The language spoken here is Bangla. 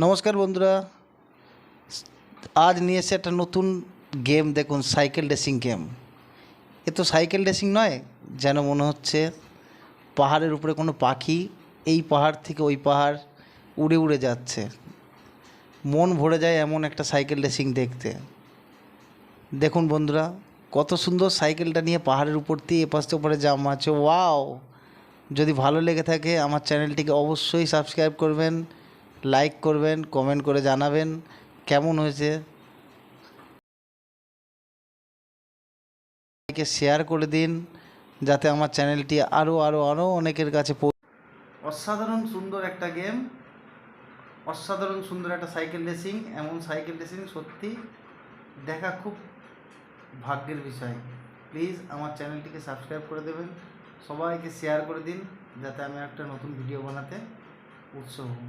নমস্কার বন্ধুরা, আজ নিয়ে এসে একটা নতুন গেম দেখুন, সাইকেল রেসিং গেম। এ তো সাইকেল রেসিং নয়, যেন মনে হচ্ছে পাহাড়ের উপরে কোনো পাখি এই পাহাড় থেকে ওই পাহাড় উড়ে উড়ে যাচ্ছে। মন ভরে যায় এমন একটা সাইকেল রেসিং দেখতে। দেখুন বন্ধুরা, কত সুন্দর সাইকেলটা নিয়ে পাহাড়ের উপর দিয়ে এপাশ ওপারে জাম আছে। ওয়াও! যদি ভালো লেগে থাকে আমার চ্যানেলটিকে অবশ্যই সাবস্ক্রাইব করবেন, লাইক করবেন, কমেন্ট করে জানাবেন কেমন হয়েছে। শেয়ার করে দিন যাতে আমার চ্যানেলটি আরও আরও আরও অনেকের কাছে অসাধারণ সুন্দর একটা গেম, অসাধারণ সুন্দর একটা সাইকেল রেসিং। এমন সাইকেল রেসিং সত্যি দেখা খুব ভাগ্যের বিষয়। প্লিজ আমার চ্যানেলটিকে সাবস্ক্রাইব করে দেবেন, সবাইকে শেয়ার করে দিন যাতে আমি একটা নতুন ভিডিও বানাতে উৎসাহ হই।